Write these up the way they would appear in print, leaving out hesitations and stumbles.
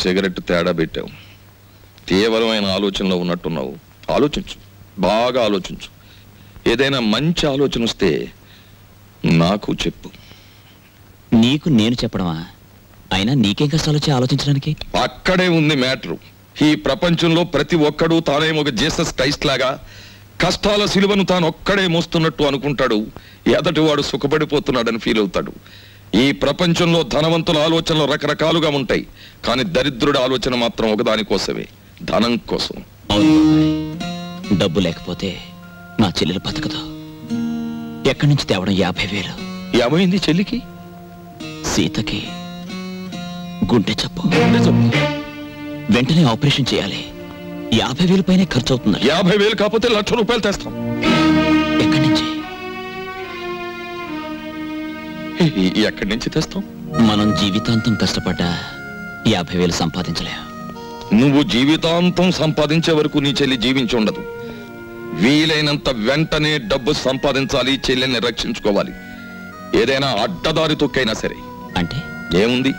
Cigarette తేడా పెట్టావు. తీవ్రమైన ఆలోచనలో ఉన్నట్టున్నావు. ఆలోచించు, బాగా ఆలోచించు. ఏదైనా మంచి ఆలోచన వస్తే నాకు చెప్పు. నీకు నేను చెప్పడమా? అయినా నీకేం కష్టాలు వచ్చి ఆలోచించడానికి? అక్కడే ఉంది మ్యాటరు. ఈ ప్రపంచంలో ప్రతి ఒక్కడూ తానేమో ఒక జీసస్ క్రైస్ట్ లాగా కష్టాల సిలువను తాను ఒక్కడే మోస్తున్నట్టు అనుకుంటాడు. ఎదటి వాడు సుఖపడిపోతున్నాడని ఫీల్ అవుతాడు. ఈ ప్రపంచంలో ధనవంతుల ఆలోచనలు రకరకాలుగా ఉంటాయి, కానీ దరిద్రుడి ఆలోచన మాత్రం ఒకదానికోసమే, ధనం కోసం. అవును, డబ్బు లేకపోతే నా చెల్లెలు బతకదు. ఎక్కడి నుంచి తేవడం? 50,000. ఏమైంది చెల్లికి? సీతకి గుండె జబ్బు. వెంటనే ఆపరేషన్ చేయాలి. 50,000 పైనే ఖర్చు అవుతుంది. 50,000 కాకపోతే ₹1,00,000 తెస్తాం. ఎక్కడి నుంచి? ఎక్కడి నుంచి తెస్తాం? మనం జీవితాంతం కష్టపడ్డా 50,000 సంపాదించలేం. నువ్వు జీవితాంతం సంపాదించే వరకు నీ చెల్లి జీవించి ఉండదు. వీలైనంత వెంటనే డబ్బు సంపాదించాలి, చెల్లెల్ని రక్షించుకోవాలి. ఏదైనా అడ్డదారి తొక్కైనా సరే. అంటే ఏముంది,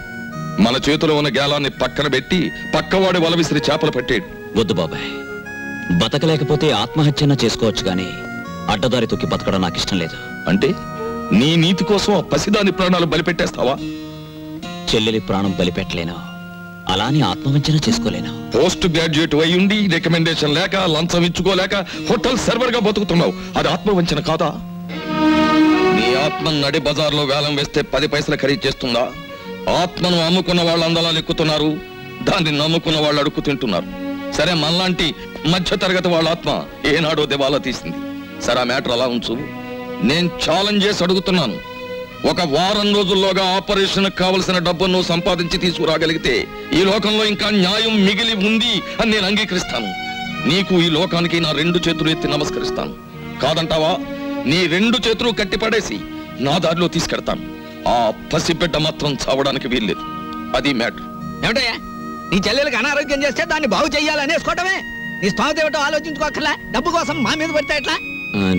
మన చేతిలో ఉన్న గేలాన్ని పక్కన పెట్టి పక్కవాడి వల విసిరి చేపలు పట్టేడు. వద్దు బాబాయ్, బతకలేకపోతే ఆత్మహత్యన చేసుకోవచ్చు, కానీ అడ్డదారి తొక్కి బతకడం నాకు ఇష్టం లేదు. అంటే నీ నీతి కోసం ఆ పసిదాని ప్రాణాలు బలిపెట్టేస్తావా? చెల్లెలి ప్రాణం బలిపెట్టలేను, అలానే ఆత్మవంచన చేసుకోలేను. పోస్ట్ గ్రాడ్యుయేట్ అయ్యుండి రికమెండేషన్ లేక లంచం ఇచ్చుకోలేక హోటల్ సర్వర్ గా బతుకుతున్నావు. అది ఆత్మవంచన కాదా? నీ ఆత్మ నడి బజార్లో వేలం వేస్తే 10 పైసలు ఖరీదు చేస్తుందా? ఆత్మను అమ్ముకున్న వాళ్ళు అందలాలు ఎక్కుతున్నారు, దాన్ని నమ్ముకున్న వాళ్ళు అడుక్కు తింటున్నారు. సరే, మనలాంటి మధ్య తరగతి వాళ్ళ ఆత్మ ఏనాడో దివాలా తీసింది. సరే, ఆ మ్యాటర్ అలా ఉంచు. నేను ఛాలెంజ్ చేసి అడుగుతున్నాను. ఒక వారం రోజుల్లోగా ఆపరేషన్ కావలసిన డబ్బును సంపాదించి తీసుకురాగలిగితే ఈ లోకంలో ఇంకా న్యాయం మిగిలి ఉంది అని నేను అంగీకరిస్తాను. నీకు, ఈ లోకానికి నా 2 చేతులు ఎత్తి నమస్కరిస్తాను. కాదంటావా? నీ 2 చేతులు కట్టిపడేసి నా దారిలో తీసుకెడతాను. ఆ పసిబిడ్డ మాత్రం చావడానికి వీల్లేదు. అది మ్యాటర్. ఏమిటయ్యా, నీ చెల్లెలకు అనారోగ్యం చేస్తే దాన్ని బాగు చెయ్యాలనేసుకోవటమే. నీ స్థానం ఏమిటో ఆలోచించుకోకర్లా. డబ్బు కోసం మా మీద పడితే ఎట్లా?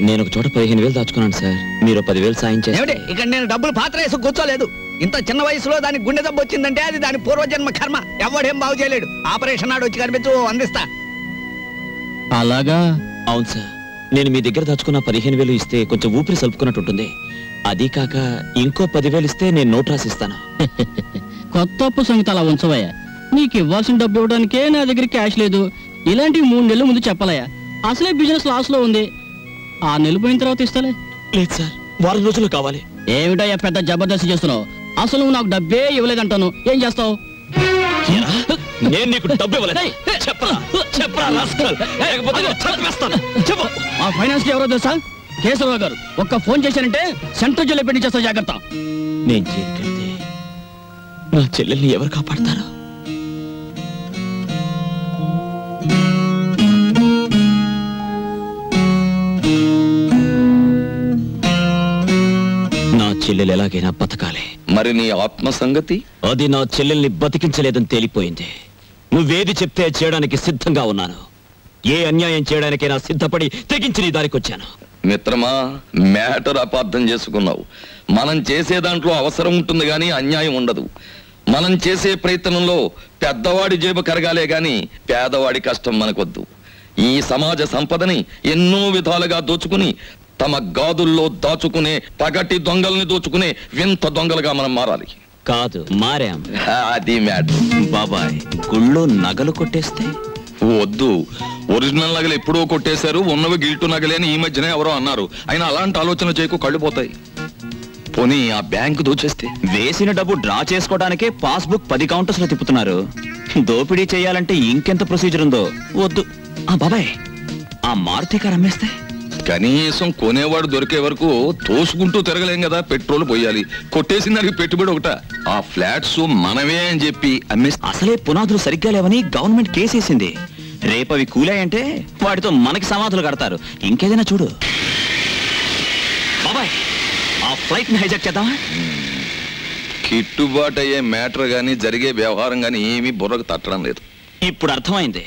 నేను ఒక చోట 15,000 దాచుకున్నాను సార్. మీరు 10,000 సాయం చేయండి. ఏమిటి, ఇక్కడ నేను డబ్బులు పాత్ర వేసి కూర్చోలేదు. ఇంత చిన్న వయసులో దానికి గుండె దెబ్బ వచ్చిందంటే అది దాని పూర్వజన్మ కర్మ. ఎవడేం బాగు చేయలేడు. ఆపరేషన్ నాడు వచ్చి కనిపించు, అందిస్తా. అలాగా? అవును సార్. నేను మీ దగ్గర దాచుకున్న 15,000 ఇస్తే కొంచెం ఊపిరి సలుపుకున్నట్టు ఉంటుంది. అది కాక ఇంకో 10,000 ఇస్తే నేను నోట్ రాసిస్తాను. కొత్త అప్పు సంగతి అలా ఉంచవయ్యా. నీకు ఇవ్వాల్సిన డబ్బు ఇవ్వడానికే నా దగ్గర క్యాష్ లేదు. ఇలాంటివి 3 నెలల ముందు చెప్పాలయ్యా. అసలే బిజినెస్ లాస్ లో ఉంది. 6 నెలలు పోయిన తర్వాత ఇస్తాలే. లేదు సార్, వారం రోజులు కావాలి. ఏమిటయ్యా పెద్ద జబర్దస్త్ చేస్తున్నావు? అసలు నువ్వు నాకు డబ్బే ఇవ్వలేదంటాను. ఏం చేస్తావు? నేను నీకు డబ్బు ఇవ్వలేదు. చెప్పరా చెప్పరా రాస్కల్, లేకపోతే నేను చంపేస్తాను. చెప్పు. మా ఫైనాన్స్ ఎవరో తెలుసా? కేశవరావు గారు. ఒక్క ఫోన్ చేశానంటే సెంట్రల్ జైల్లో పెట్టి చేస్తా, జాగ్రత్త. నేను జైలుకెళ్తే నా చెల్లెల్ని ఎవరు కాపాడతారు? నా చెల్లెలు ఎలాగైనా బతకాలి. మరి నీ ఆత్మ సంగతి? అది నా చెల్లెల్ని బతికించలేదని తేలిపోయింది. నువ్వేది చెప్తే చేయడానికి సిద్ధంగా ఉన్నాను. ఏ అన్యాయం చేయడానికైనా సిద్ధపడి తెగించి నీ దారికి వచ్చాను. మిత్రమా, మ్యాటర్ అపార్థం చేసుకున్నావు. మనం చేసే దాంట్లో అవసరం ఉంటుంది గాని అన్యాయం ఉండదు. మనం చేసే ప్రయత్నంలో పెద్దవాడి జేబు కరగాలే గాని పేదవాడి కష్టం మనకొద్దు. ఈ సమాజ సంపదని ఎన్నో విధాలుగా దోచుకుని తమ గాదుల్లో దాచుకునే పగటి దొంగల్ని దోచుకునే వింత దొంగలుగా మనం మారాలి. కాదు, మారాం. అది మ్యాటర్. బాబాయ్, గుళ్ళో నగలు కొట్టేస్తే? వద్దు, ఒరిజినల్ నగలు ఎప్పుడో కొట్టేశారు, ఉన్నవి గిల్టు నగలే అని ఈ మధ్యనే ఎవరో అన్నారు. అయినా అలాంటి ఆలోచన చేయకు, కళ్ళు పోతాయి. పోనీ ఆ బ్యాంకు దోచేస్తే? వేసిన డబ్బు డ్రా చేసుకోవడానికే పాస్బుక్ 10 కౌంటర్స్ లో తిప్పుతున్నారు. దోపిడీ చేయాలంటే ఇంకెంత ప్రొసీజర్ ఉందో. వద్దు. బాబాయ్, ఆ మారుతి కారు అమ్మేస్తే? కనీసం కొనేవాడు దొరికే వరకు తోసుకుంటూ తిరగలేం కదా. పెట్రోల్ పోయాలి. కొట్టేసిన దానికి పెట్టుబడి ఒకట. ఆ ఫ్లాట్స్ మనమే అని చెప్పి అమ్మేస్తే? అసలే పునాదులు సరిగ్గా లేవని గవర్నమెంట్ కేసేసింది. రేపవి కూలాయంటే వాటితో మనకి సమాధులు కడతారు. ఇంకేదైనా చూడు. బాబాయ్, ఆ ఫ్లైట్ ని హైజాక్ చేద్దామా? కిట్టుబాటు అయ్యే మ్యాటర్ గానీ జరిగే వ్యవహారం గానీ ఏమీ బుర్రకు తట్టడం లేదు. ఇప్పుడు అర్థమైంది,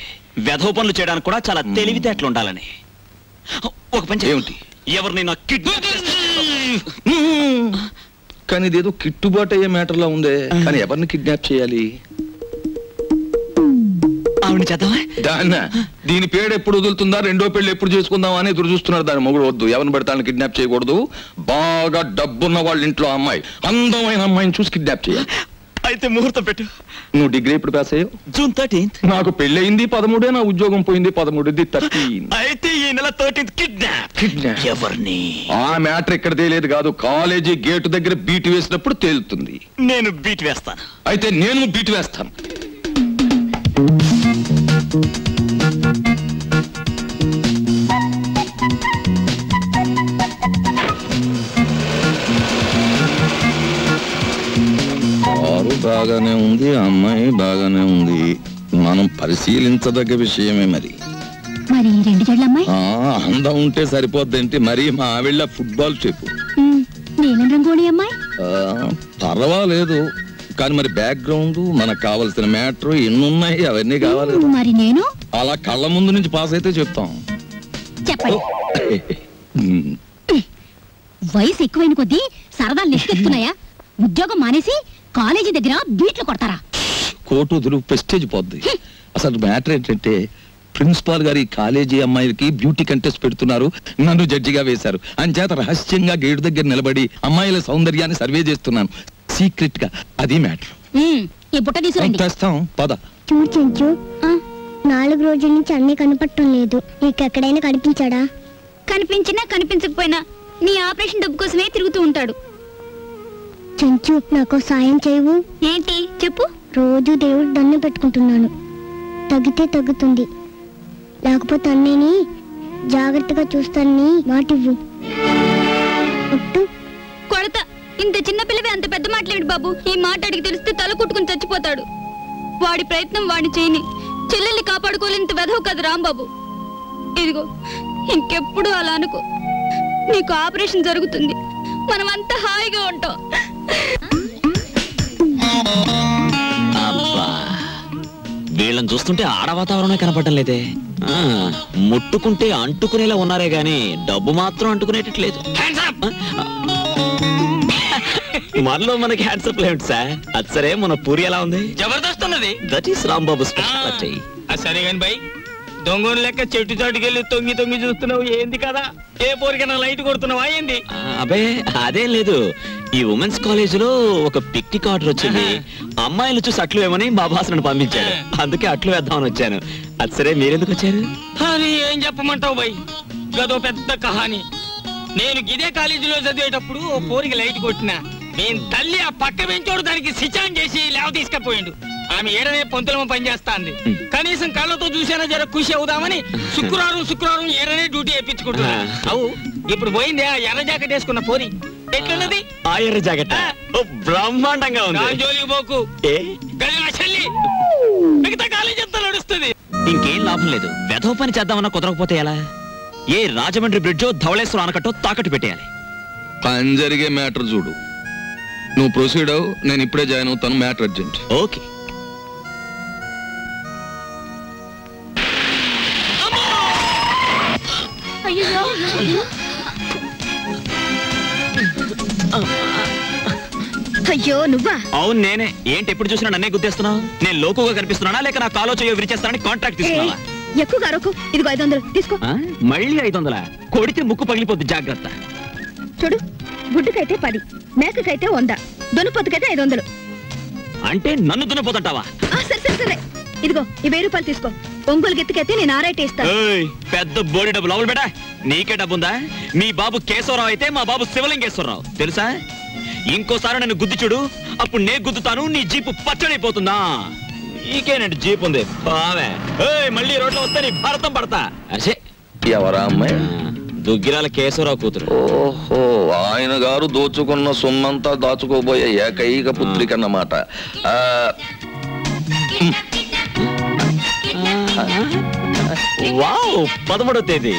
వెధవ పనులు చేయడానికి కూడా చాలా తెలివితేటలు ఉండాలని. ఒక పని ఏమిటి? ఎవరినైనా కానీ ఇదేదో కిట్టుబాటు అయ్యే మ్యాటర్లా ఉందే. కానీ ఎవరిని కిడ్నాప్ చేయాలి? ఆవిడ చేద్దామా? దాన్న దీని పేరు ఎప్పుడు వదులుతుందా, రెండో పెళ్లి ఎప్పుడు చేసుకుందాం అని ఎదురు చూస్తున్నారు. దాని మొగుడు వద్దు, ఎవరిని పెడతాను కిడ్నాప్ చేయకూడదు. బాగా డబ్బున్న వాళ్ళ ఇంట్లో అమ్మాయి, అందమైన అమ్మాయిని చూసి కిడ్నాప్ చేయాలి. అయితే ముహూర్తం పెట్టు. నువ్వు డిగ్రీ ఎప్పుడు పాస్ అయ్యావు? June 13th. నాకు పెళ్లి అయింది 13, నా ఉద్యోగం పోయింది 13, 13. అయితే ఈ నెల 13th కిడ్నాప్. ఎవరిని? ఆ మ్యాటర్ ఇక్కడ తేలేదు కాదు, కాలేజీ గేటు దగ్గర బీట్ వేసినప్పుడు తేలుతుంది. నేను బీట్ వేస్తాను. అయితే నేను బీట్ వేస్తాను. కారు బాగానే ఉంది, అమ్మాయి బాగానే ఉంది. మనం పరిశీలించదగ్గ విషయమే. మరి మరి రెండు జడ్లమ్మాయి అందం ఉంటే సరిపోద్దేంటి? మరి మా ఆవిళ్ళ ఫుట్బాల్ చెప్పు. నీలం రంగోళి అమ్మాయి పర్వాలేదు, కానీ మరి బ్యాక్గ్రౌండ్, మనకు కావాల్సిన మ్యాటర్ ఎన్నున్నాయి, అవన్నీ కావాలి. మరి నేను అలా కళ్ళ ముందు నుంచి పాస్ అయితే చెప్తాం. చెప్పండి. వయసు ఎక్కువైన కొద్దీ సరదాలు నెక్కెత్తున్నాయా? ఉద్యోగం మానేసి కాలేజీ దగ్గర బీట్లు కొడతారా? కోటు వదులు, ప్రెస్టేజ్ పోద్ది. అసలు మ్యాటర్ ఏంటంటే ప్రిన్సిపాల్ గారి కాలేజీ అమ్మాయిలకి బ్యూటీ కంటెస్ట్ పెడుతున్నారు, నన్ను జడ్జిగా వేశారు. అంచేత రహస్యంగా గేటు దగ్గర నిలబడి అమ్మాయిల సౌందర్యాన్ని సర్వే చేస్తున్నాను, సీక్రెట్ గా. అది మ్యాటర్. ఈ బుట్ట తీసుకురండి. తెస్తాం, పద. చూచు 4 రోజుల నుంచి అన్నీ కనపడటం లేదు, నీకెక్కడైనా కనిపించాడా? కనిపించినా కనిపించకపోయినా నీ ఆపరేషన్ డబ్బు కోసమే తిరుగుతూ ఉంటాడు. చెంచు, నాకు సాయం చేయవు? ఏంటి చెప్పు. రోజు దేవుడు దండం పెట్టుకుంటున్నాను, తగ్గితే తగ్గుతుంది, లేకపోతే అన్నయ్యని జాగ్రత్తగా చూస్తానని మాటివ్వు. ఒట్టు. కొడత. ఇంత చిన్న పిల్లవి అంత పెద్ద మాటలేమిటి బాబు? ఈ మాట అడిగి తెలిస్తే తల కుట్టుకుని చచ్చిపోతాడు. వాడి ప్రయత్నం వాడిని చేయని, చెల్లెల్ని కాపాడుకోలేంత వెధవు కదా రాంబాబు. ఇదిగో ఇంకెప్పుడు అలా అనుకో. నీకు ఆపరేషన్ జరుగుతుంది, మనమంతా హాయిగా ఉంటాం. అబ్బా, వీళ్ళని చూస్తుంటే ఆడ వాతావరణమే కనపడటం లేదే. ముట్టుకుంటే అంటుకునేలా ఉన్నారే గాని డబ్బు మాత్రం అంటుకునేటట్లేదు. మనలో మనకి హ్యాండ్సప్ లేదు సార్. అది సరే, మన పూరి ఎలా ఉంది? జబర్దస్త్ ఉన్నది. That is Rambabu speciality. సరే కాని బై, దొంగలు లెక్క చెట్టు చాటుకెళ్ళి తొంగి తొంగి చూస్తున్నావు ఏంది కదా? ఏ పోరికైనా లైట్ కొడుతున్నావా ఏంది? అబే అదేం లేదు, ఈ ఉమెన్స్ కాలేజ్ లో ఒక పిక్నిక్ ఆర్డర్ వచ్చింది. అమ్మాయిలు చూసి అట్లు వేమని మా బాస్ నన్ను పంపించాడు, అందుకే అట్లు వేద్దామని వచ్చాను. అది సరే, మీరెందుకు వచ్చారు? అని ఏం చెప్పమంటావు బై, గదో పెద్ద కహాని. నేను ఇదే కాలేజీలో చదివేటప్పుడు ఓ పోరికి లైట్ కొట్టినా, నేను తల్లి ఆ పక్క పెంచోడు దానికి సిచాన్ చేసి లేవ తీసుకపోయిండు. ఆమె ఏడనే పొంతులమ పనిచేస్తాంది. కనీసం కళ్ళతో చూసేనా జర ఖుషి అవుదామని శుక్రవారం ఏడనే డ్యూటీ వేయించుకుంటున్నా. అవు ఇప్పుడు పోయింది ఆ ఎర్ర జాకెట్ వేసుకున్న పోరి. ఎట్లున్నది ఆ ఎర్ర జాకెట్? బ్రహ్మాండంగా ఉంది. జోలికి పోకు, మిగతా కాలేజ్ అంతా నడుస్తుంది. ఇంకేం లాభం లేదు, వెధవ పని చేద్దామన్నా కుదరకపోతే ఎలా? ఏ రాజమండ్రి బ్రిడ్జో ధవళేశ్వరం ఆనకట్టో తాకట్టు పెట్టేయాలి. పని జరిగే మ్యాటర్ చూడు. నువ్వు ప్రొసీడ్ అవు, నేను ఇప్పుడే జాయిన్ అవుతాను. Matter urgent. ఓకే. అయ్యో నువ్వా? అవును నేనే. ఏంటి ఎప్పుడు చూసినా నన్నే గుర్తిస్తున్నావు? నేను లోకుగా కనిపిస్తున్నానా లేక నా కాలో చేయో విరిచేస్తానని కాంట్రాక్ట్ తీసుకున్నావా? ఎక్కువగా అరకు. ఇదిగో 500 తీసుకో. మళ్ళీ 500? కొడితే ముక్కు పగిలిపోద్ది, జాగ్రత్త. చూడు, గుడ్డుకైతే 10, మేకకైతే 100, దొనపోతుకైతే 500. అంటే నన్ను దున్నపోతుంటావా? సరే సరే సరే, ఇదిగో ఈ 1000 రూపాయలు తీసుకో. ఒంగోలు గెత్తికైతే నేను 6 ఇస్తాను. పెద్ద బోడి డబ్బు లోపల బేటా. నీకే డబ్బుందా? మీ బాబు కేశవరావు అయితే మా బాబు శివలింగేశ్వరరావు తెలుసా? ఇంకోసారి నన్ను గుద్ది చూడు, అప్పుడు నేను గుద్దుతాను, నీ జీపు పచ్చడైపోతుందా? నీకేనండి జీప్ ఉంది బావే. మళ్ళీ రోడ్లో వస్తే నీ భారతం పడతా. అసే ఎవరా అమ్మాయి? దుగ్గిరాల కేశవరావు కూతురు. ఓహో, ఆయన గారు దోచుకున్న సొమ్మంతా దాచుకోబోయే ఏకైక పుత్రిక అన్నమాట. వావ్, 13వ తేదీ.